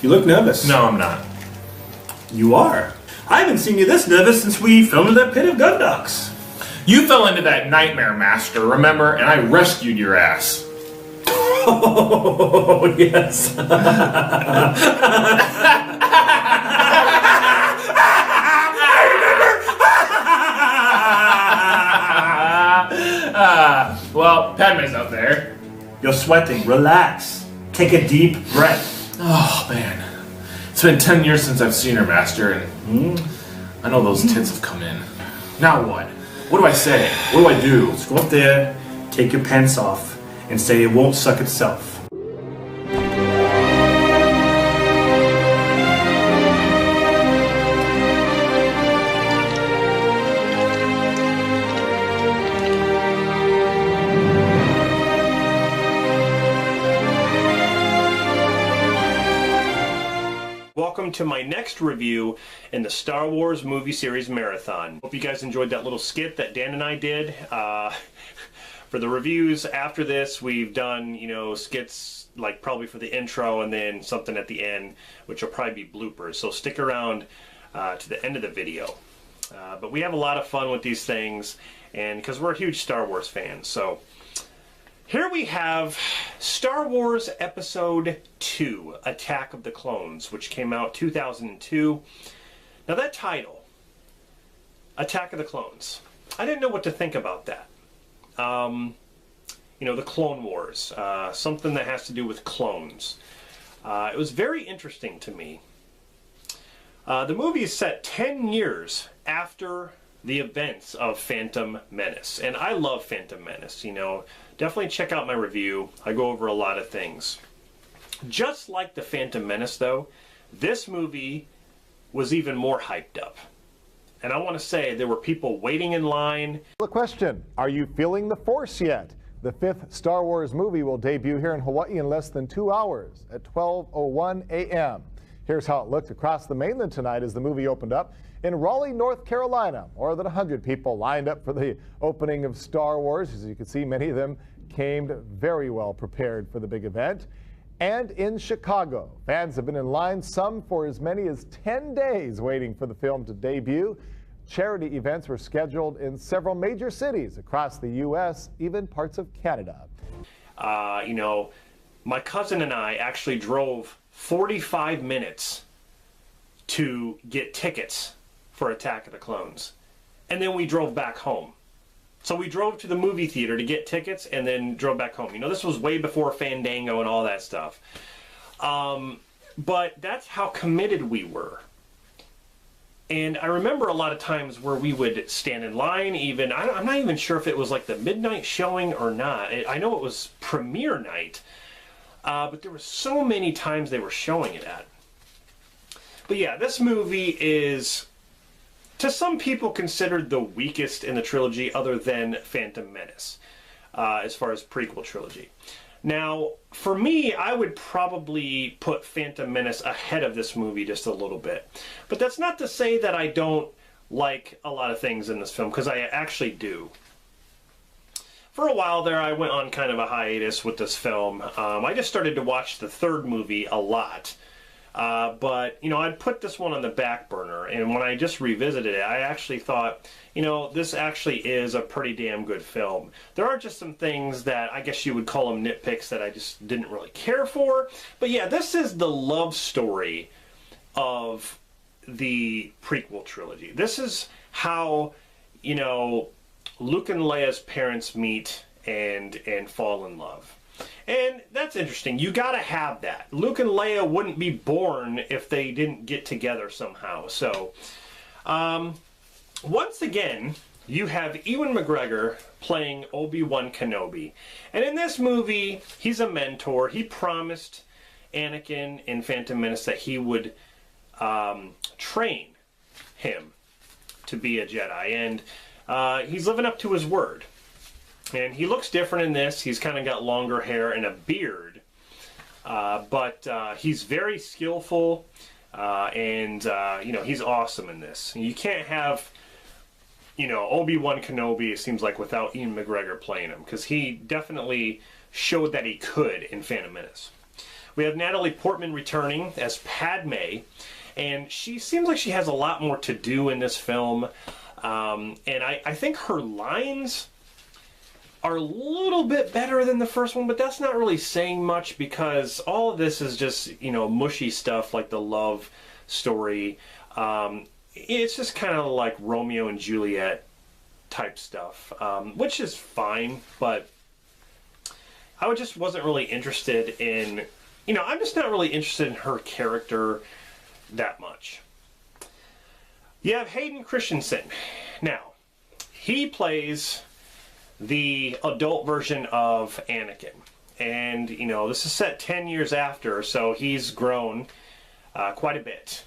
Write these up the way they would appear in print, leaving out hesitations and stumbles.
You look nervous. No, I'm not. You are. I haven't seen you this nervous since we filmed that pit of gun ducks. You fell into that nightmare, Master, remember? And I rescued your ass. Oh, yes. Well, Padme's up there. You're sweating. Relax. Take a deep breath. Oh, man. It's been 10 years since I've seen her, Master, and I know those tits have come in. Now what? What do I say? What do I do? Just go up there, take your pants off, and say it won't suck itself. Welcome to my next review in the Star Wars movie series marathon. Hope you guys enjoyed that little skit that Dan and I did. For the reviews after this, we've done, skits like probably for the intro and then something at the end, which will probably be bloopers. So stick around to the end of the video. But we have a lot of fun with these things, and because we're huge Star Wars fans. So here we have Star Wars Episode 2, Attack of the Clones, which came out 2002. Now that title, Attack of the Clones, I didn't know what to think about that. The Clone Wars, something that has to do with clones. It was very interesting to me. The movie is set 10 years after the events of Phantom Menace. And I love Phantom Menace, Definitely check out my review. I go over a lot of things. Just like the Phantom Menace, though, this movie was even more hyped up. And I want to say there were people waiting in line. The question, are you feeling the Force yet? The 5th Star Wars movie will debut here in Hawaii in less than 2 hours at 12:01 a.m. Here's how it looked across the mainland tonight as the movie opened up in Raleigh, North Carolina. More than 100 people lined up for the opening of Star Wars. As you can see, many of them came very well prepared for the big event. And in Chicago, fans have been in line, some for as many as 10 days waiting for the film to debut. Charity events were scheduled in several major cities across the U.S., even parts of Canada. My cousin and I actually drove 45 minutes to get tickets for Attack of the Clones. And then we drove back home. So we drove to the movie theater to get tickets and then drove back home. This was way before Fandango and all that stuff. But that's how committed we were. And I remember a lot of times where we would stand in line even. I'm not even sure if it was like the midnight showing or not. I know it was premiere night. But there were so many times they were showing it at. But yeah, this movie is, to some people, considered the weakest in the trilogy other than Phantom Menace, as far as prequel trilogy. Now, for me, I would probably put Phantom Menace ahead of this movie just a little bit. But that's not to say that I don't like a lot of things in this film, because I actually do. For a while there, I went on kind of a hiatus with this film. I just started to watch the third movie a lot. But I'd put this one on the back burner, and when I just revisited it, I actually thought, this actually is a pretty damn good film. There are just some things that I guess you would call them nitpicks that I just didn't really care for. But yeah, this is the love story of the prequel trilogy. This is how, Luke and Leia's parents meet and fall in love. And that's interesting. You gotta have that. Luke and Leia wouldn't be born if they didn't get together somehow. So, once again, you have Ewan McGregor playing Obi-Wan Kenobi. And in this movie, he's a mentor. He promised Anakin in Phantom Menace that he would train him to be a Jedi. And he's living up to his word. And he looks different in this. He's kind of got longer hair and a beard. But he's very skillful. And he's awesome in this. You can't have, Obi-Wan Kenobi, it seems like, without Ian McGregor playing him. Because he definitely showed that he could in Phantom Menace. We have Natalie Portman returning as Padme, and she seems like she has a lot more to do in this film. And I think her lines are a little bit better than the first one, but that's not really saying much because all of this is just, you know, mushy stuff like the love story. It's just kind of like Romeo and Juliet type stuff, which is fine, but I just wasn't really interested in, you know, I'm just not really interested in her character that much. You have Hayden Christensen. Now, he plays the adult version of Anakin. And, you know, this is set 10 years after, so he's grown quite a bit.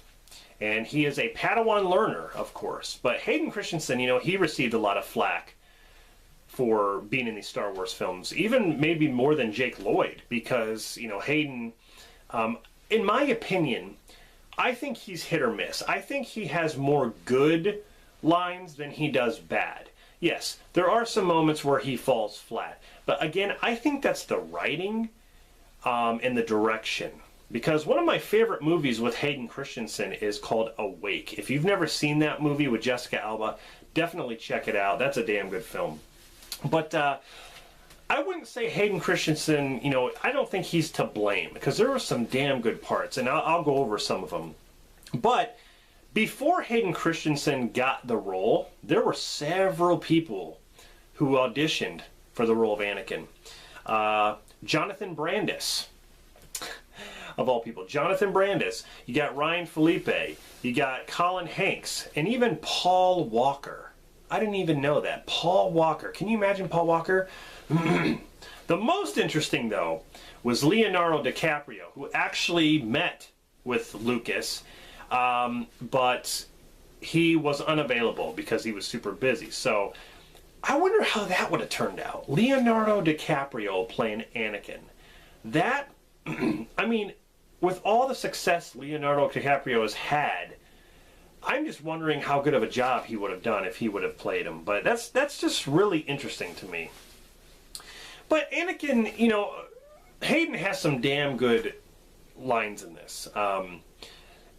And he is a Padawan learner, of course. But Hayden Christensen, you know, he received a lot of flack for being in these Star Wars films. Even maybe more than Jake Lloyd, because, you know, Hayden, in my opinion, I think he's hit or miss. I think he has more good lines than he does bad. Yes, there are some moments where he falls flat. But again, I think that's the writing and the direction. Because one of my favorite movies with Hayden Christensen is called Awake. If you've never seen that movie with Jessica Alba, definitely check it out. That's a damn good film. But I wouldn't say Hayden Christensen, you know, I don't think he's to blame. Because there were some damn good parts, and I'll go over some of them. But before Hayden Christensen got the role, there were several people who auditioned for the role of Anakin. Jonathan Brandis, of all people. Jonathan Brandis. You got Ryan Felipe. You got Colin Hanks. And even Paul Walker. I didn't even know that. Paul Walker. Can you imagine Paul Walker? The most interesting, though, was Leonardo DiCaprio, who actually met with Lucas, but he was unavailable because he was super busy. So I wonder how that would have turned out. Leonardo DiCaprio playing Anakin. That, I mean, with all the success Leonardo DiCaprio has had, I'm just wondering how good of a job he would have done if he would have played him. But that's just really interesting to me. But Anakin, you know, Hayden has some damn good lines in this.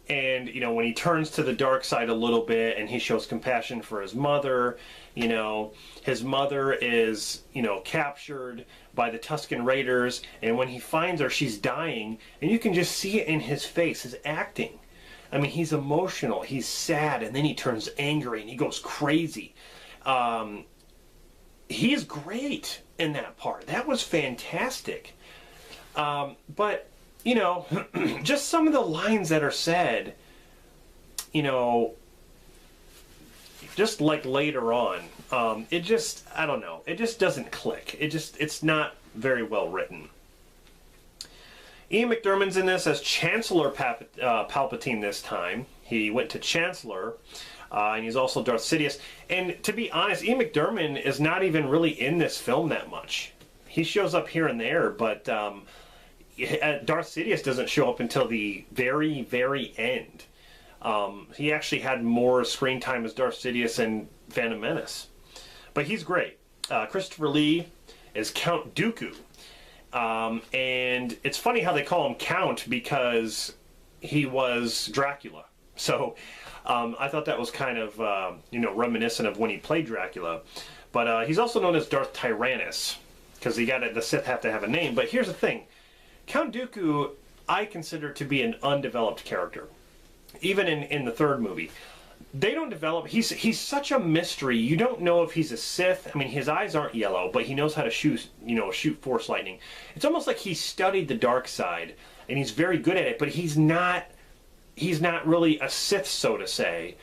And, you know, when he turns to the dark side a little bit and he shows compassion for his mother, you know, his mother is, you know, captured by the Tusken Raiders, and when he finds her, she's dying, and you can just see it in his face, his acting. I mean, he's emotional, he's sad, and then he turns angry and he goes crazy. He's great in that part. That was fantastic. But, you know, just some of the lines that are said, you know, just like later on, it just, I don't know, it just doesn't click. It's not very well written. Ian McDiarmid's in this as Chancellor Palpatine this time. He went to Chancellor, and he's also Darth Sidious. And to be honest, Ian McDiarmid is not even really in this film that much. He shows up here and there, but Darth Sidious doesn't show up until the very, very end. He actually had more screen time as Darth Sidious in Phantom Menace. But he's great. Christopher Lee is Count Dooku. And it's funny how they call him Count because he was Dracula. So I thought that was kind of, you know, reminiscent of when he played Dracula. But he's also known as Darth Tyrannus because the Sith have to have a name. But here's the thing. Count Dooku I consider to be an undeveloped character. Even in the third movie. They don't develop. He's such a mystery. You don't know if he's a Sith. I mean, his eyes aren't yellow, but he knows how to shoot Force lightning. It's almost like he studied the dark side, and he's very good at it. But he's not really a Sith, so to say,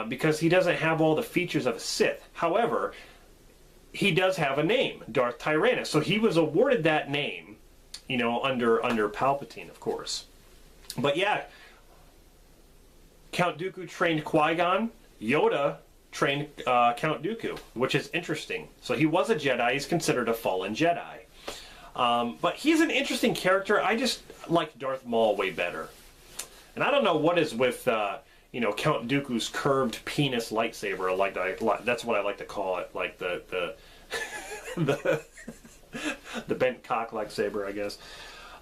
because he doesn't have all the features of a Sith. However, he does have a name, Darth Tyrannus. So he was awarded that name, you know, under Palpatine, of course. But yeah. Count Dooku trained Qui-Gon. Yoda trained Count Dooku, which is interesting. So he was a Jedi. He's considered a fallen Jedi. But he's an interesting character. I just like Darth Maul way better. And I don't know what is with you know, Count Dooku's curved penis lightsaber. That's what I like to call it, like the the bent cock lightsaber, I guess.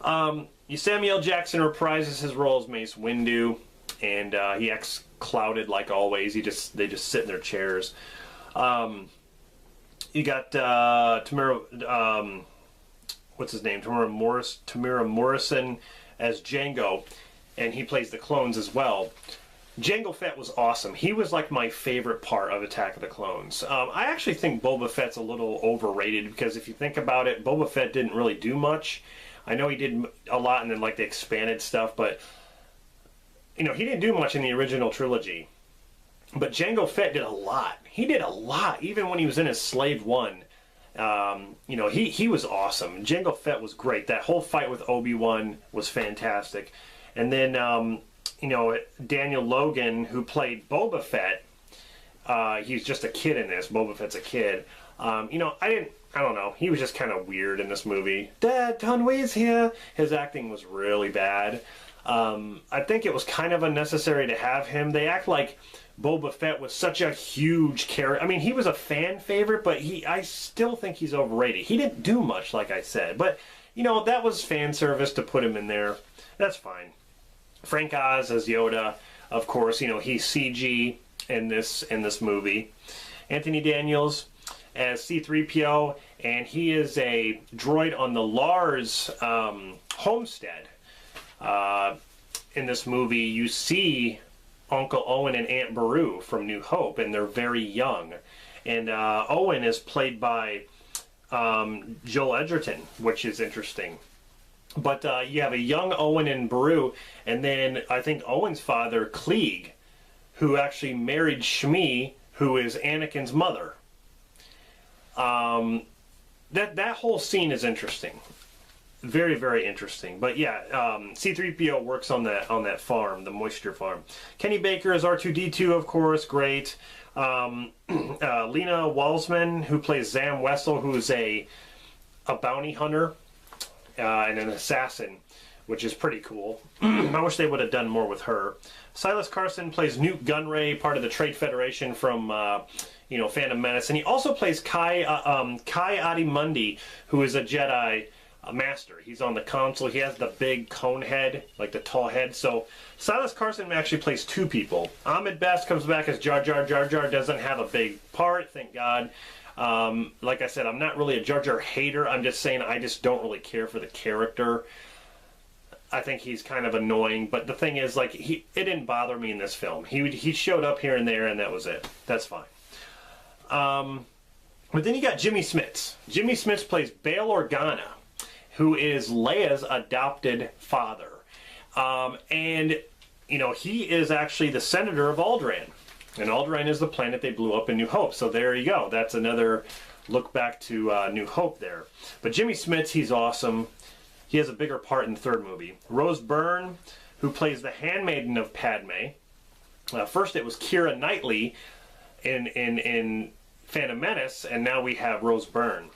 Samuel L. Jackson reprises his role as Mace Windu, and he acts clouded like always. They just sit in their chairs. You got Tamira, what's his name? Tamira Morrison as Jango, and he plays the clones as well. Jango Fett was awesome. He was like my favorite part of Attack of the Clones. I actually think Boba Fett's a little overrated because if you think about it, Boba Fett didn't really do much. I know he did a lot and then like the expanded stuff, but you know, he didn't do much in the original trilogy. But Jango Fett did a lot. He did a lot, even when he was in his Slave One. You know, he was awesome. Jango Fett was great. That whole fight with Obi-Wan was fantastic. And then you know, Daniel Logan, who played Boba Fett, he's just a kid in this. Boba Fett's a kid. You know, I don't know. He was just kind of weird in this movie. Dad, Conway's here. His acting was really bad. I think it was kind of unnecessary to have him. They act like Boba Fett was such a huge character. I mean, he was a fan favorite, but I still think he's overrated. He didn't do much, like I said. But, you know, that was fan service to put him in there. That's fine. Frank Oz as Yoda, of course, you know, he's CG in this movie. Anthony Daniels as C-3PO, and he is a droid on the Lars homestead. In this movie, you see Uncle Owen and Aunt Beru from New Hope, and they're very young. And Owen is played by Joel Edgerton, which is interesting. But you have a young Owen and Beru, and then I think Owen's father, Klieg, who actually married Shmi, who is Anakin's mother. That whole scene is interesting. Very, very interesting. But yeah, C-3PO works on that farm, the moisture farm. Kenny Baker is R2-D2, of course, great. Lena Walsman, who plays Zam Wessel, who's a bounty hunter and an assassin, which is pretty cool. I wish they would have done more with her. Silas Carson plays Newt Gunray, part of the Trade Federation from you know, Phantom Menace, and he also plays Kai Adi-Mundi, who is a Jedi master. He's on the console. He has the big cone head, like the tall head. So Silas Carson actually plays two people. Ahmed Best comes back as Jar Jar. Jar Jar doesn't have a big part, thank God. Like I said, I'm not really a Jar Jar hater. I'm just saying I just don't really care for the character. I think he's kind of annoying, but the thing is, like, it didn't bother me in this film. He showed up here and there, and that was it. That's fine. But then you got Jimmy Smits. Jimmy Smits plays Bail Organa, who is Leia's adopted father. And, you know, he is actually the senator of Alderaan. And Alderaan is the planet they blew up in New Hope. So there you go. That's another look back to New Hope there. But Jimmy Smits, he's awesome. He has a bigger part in the third movie. Rose Byrne, who plays the handmaiden of Padme. First it was Keira Knightley in Phantom Menace, and now we have Rose Byrne.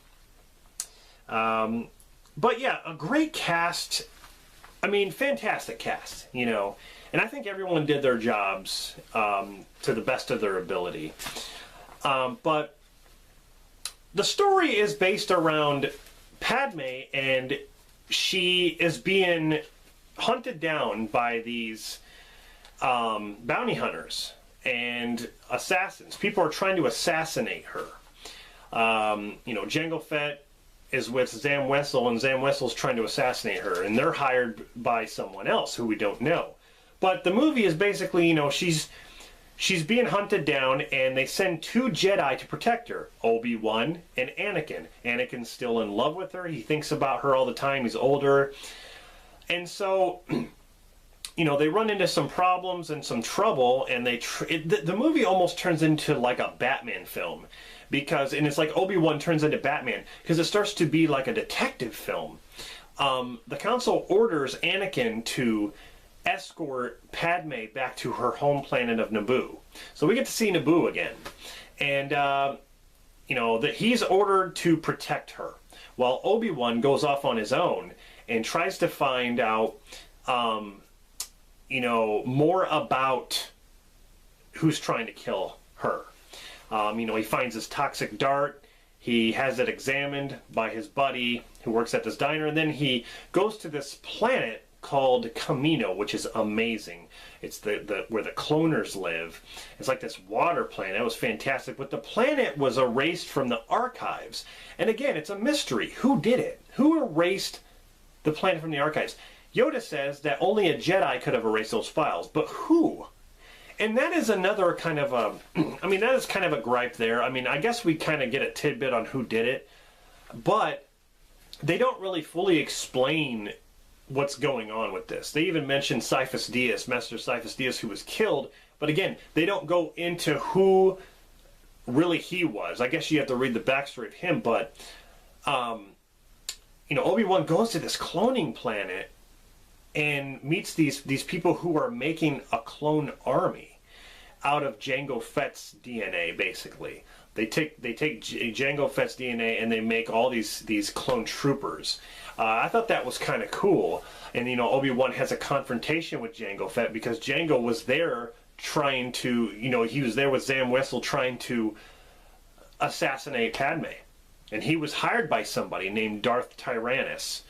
But yeah, a great cast. I mean, fantastic cast, you know. And I think everyone did their jobs to the best of their ability. But the story is based around Padme, and she is being hunted down by these bounty hunters and assassins. People are trying to assassinate her. You know, Jango Fett is with Zam Wessel, and Zam Wessel's trying to assassinate her, and they're hired by someone else who we don't know. But the movie is basically, you know, she's being hunted down, and they send two Jedi to protect her, Obi-Wan and Anakin. Anakin's still in love with her. He thinks about her all the time. He's older. And so, you know, they run into some problems and some trouble, and the movie almost turns into like a Batman film. And it's like Obi-Wan turns into Batman, because it starts to be like a detective film. The council orders Anakin to escort Padme back to her home planet of Naboo. So we get to see Naboo again. And, you know, he's ordered to protect her, while Obi-Wan goes off on his own and tries to find out, you know, more about who's trying to kill her. You know, he finds this toxic dart, He has it examined by his buddy who works at this diner, and then he goes to this planet called Camino, which is amazing. It's the where the cloners live. It's like this water planet. It was fantastic, but the planet was erased from the archives. And again, it's a mystery. Who did it? Who erased the planet from the archives? Yoda says that only a Jedi could have erased those files, but who? And that is another kind of a, I mean, that is kind of a gripe there. I mean, I guess we kind of get a tidbit on who did it, but they don't really fully explain what's going on with this. They even mention Sifus Dyas, Master Sifus Dyas, who was killed, but again, they don't go into who really he was. I guess you have to read the backstory of him, but, you know, Obi-Wan goes to this cloning planet and meets these people who are making a clone army out of Jango Fett's DNA. Basically, they take Jango Fett's DNA and they make all these clone troopers. I thought that was kind of cool. And you know, Obi-Wan has a confrontation with Jango Fett because Jango was there trying to, you know, he was there with Zam Wesell trying to assassinate Padme, and he was hired by somebody named Darth Tyrannus.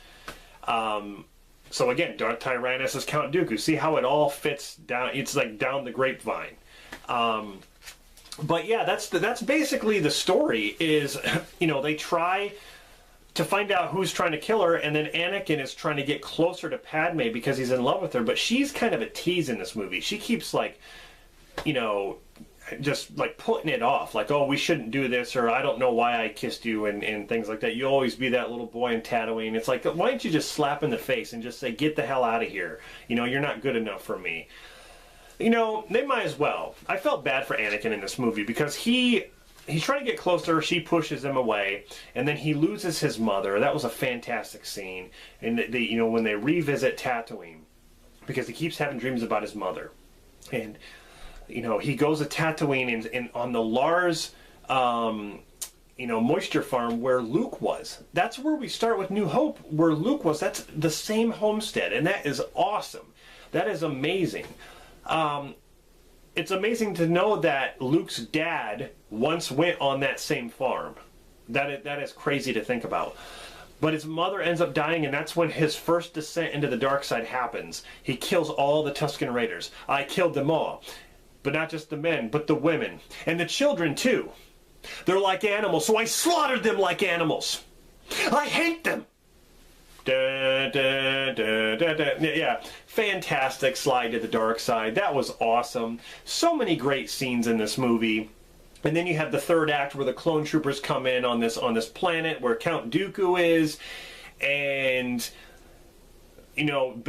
So again, Darth Tyrannus is Count Dooku. See how it all fits down? It's like down the grapevine. But yeah, that's basically the story. Is, you know, they try to find out who's trying to kill her, and then Anakin is trying to get closer to Padme because he's in love with her. But she's kind of a tease in this movie. She keeps like, you know, just like putting it off, like, oh, we shouldn't do this, or I don't know why I kissed you, and things like that. You'll always be that little boy in Tatooine. It's like, why don't you just slap in the face and just say, get the hell out of here, you know, you're not good enough for me. You know, they might as well. I felt bad for Anakin in this movie because he's trying to get closer, she pushes him away, and then he loses his mother. That was a fantastic scene. And they, you know, when they revisit Tatooine, because he keeps having dreams about his mother, and you know, he goes to Tatooine and on the Lars, you know, moisture farm where Luke was. That's where we start with New Hope, where Luke was. That's the same homestead, and that is awesome. That is amazing. It's amazing to know that Luke's dad once went on that same farm. That is crazy to think about. But his mother ends up dying, and that's when his first descent into the dark side happens. He kills all the Tusken Raiders. I killed them all. But not just the men, but the women. And the children, too. They're like animals, so I slaughtered them like animals. I hate them. Da, da, da, da, da. Yeah, fantastic slide to the dark side. That was awesome. So many great scenes in this movie. And then you have the third act where the clone troopers come in on this planet where Count Dooku is, and you know,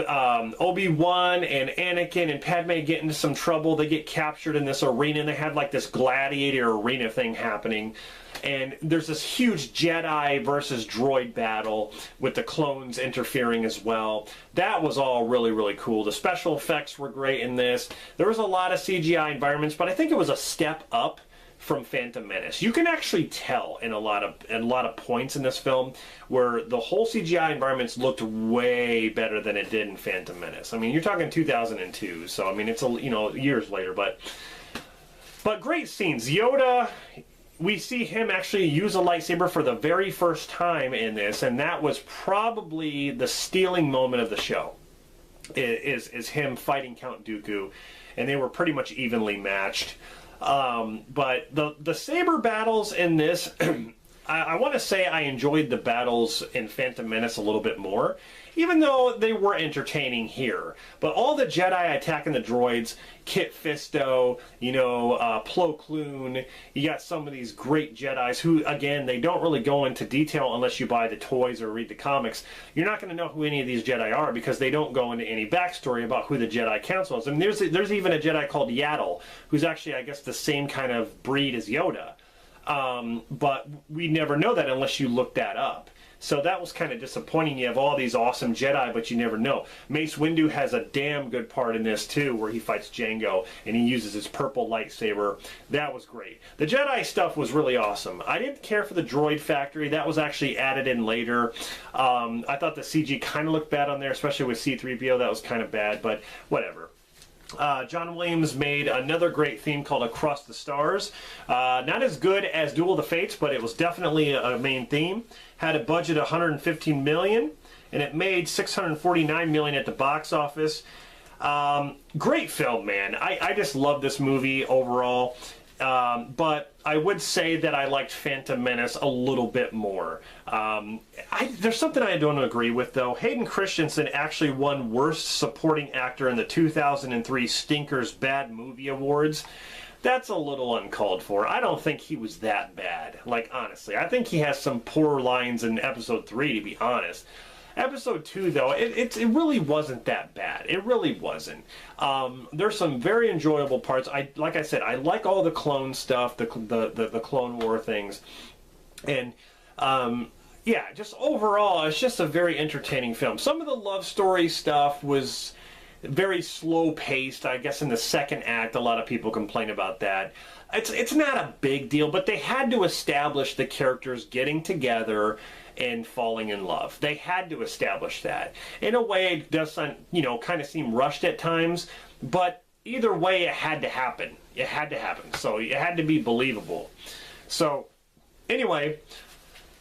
Obi-Wan and Anakin and Padme get into some trouble. They get captured in this arena, and they have like this gladiator arena thing happening. And there's this huge Jedi versus droid battle with the clones interfering as well. That was all really, really cool. The special effects were great in this. There was a lot of CGI environments, but I think it was a step up from Phantom Menace. You can actually tell in a lot of points in this film where the whole CGI environments looked way better than it did in Phantom Menace. I mean, you're talking 2002, so I mean it's years later, but great scenes. Yoda, we see him actually use a lightsaber for the very first time in this, and that was probably the stealing moment of the show. Is him fighting Count Dooku, and they were pretty much evenly matched. But the saber battles in this, I want to say I enjoyed the battles in Phantom Menace a little bit more, even though they were entertaining here. But all the Jedi attacking the droids, Kit Fisto, you know, Plo Koon, you got some of these great Jedis who, again, they don't really go into detail unless you buy the toys or read the comics. You're not going to know who any of these Jedi are because they don't go into any backstory about who the Jedi Council is. I mean, there's even a Jedi called Yaddle, who's actually, I guess, the same kind of breed as Yoda. But we never know that unless you look that up. So that was kind of disappointing. You have all these awesome Jedi, but you never know. Mace Windu has a damn good part in this, too, where he fights Jango, and he uses his purple lightsaber. That was great. The Jedi stuff was really awesome. I didn't care for the droid factory. That was actually added in later. I thought the CG kind of looked bad on there, especially with C-3PO. That was kind of bad, but whatever. John Williams made another great theme called Across the Stars. Not as good as Duel of the Fates, but it was definitely a main theme. Had a budget of $115 million, and it made $649 million at the box office. Great film, man. I just love this movie overall. But I would say that I liked Phantom Menace a little bit more. There's something I don't agree with, though. Hayden Christensen actually won Worst Supporting Actor in the 2003 Stinkers Bad Movie Awards. That's a little uncalled for. I don't think he was that bad. Like, honestly. I think he has some poor lines in episode 3, to be honest. Episode 2, though, it really wasn't that bad. It really wasn't. There's some very enjoyable parts. Like I said, I like all the clone stuff, the Clone War things. And, yeah, just overall, it's just a very entertaining film. Some of the love story stuff was very slow-paced. I guess in the second act, a lot of people complain about that. It's not a big deal, but they had to establish the characters getting together and falling in love. They had to establish that. In a way, it doesn't, kind of seem rushed at times, but either way, it had to happen. It had to happen. So it had to be believable. So, anyway,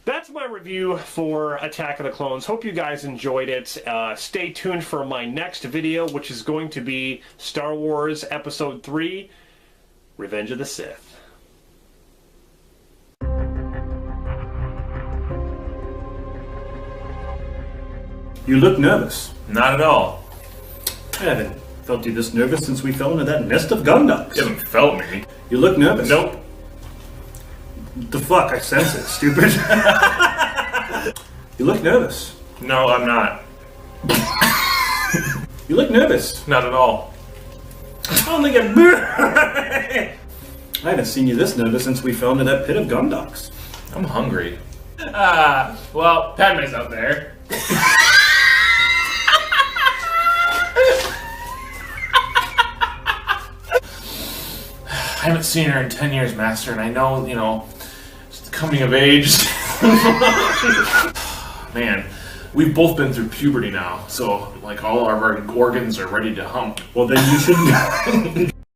that's my review for Attack of the Clones. Hope you guys enjoyed it. Stay tuned for my next video, which is going to be Star Wars Episode 3, Revenge of the Sith. You look nervous. Not at all. I haven't felt you this nervous since we fell into that nest of gunducks. You haven't felt me. You look nervous. Nope. The fuck? I sense it, stupid. You look nervous. No, I'm not. You look nervous. Not at all. I don't think I haven't seen you this nervous since we fell into that pit of gunducks. I'm hungry. Well, Padme's out there. I haven't seen her in 10 years, Master, and I know, just coming of age. Man, we've both been through puberty now, so, like, all of our organs are ready to hump. Well, then you should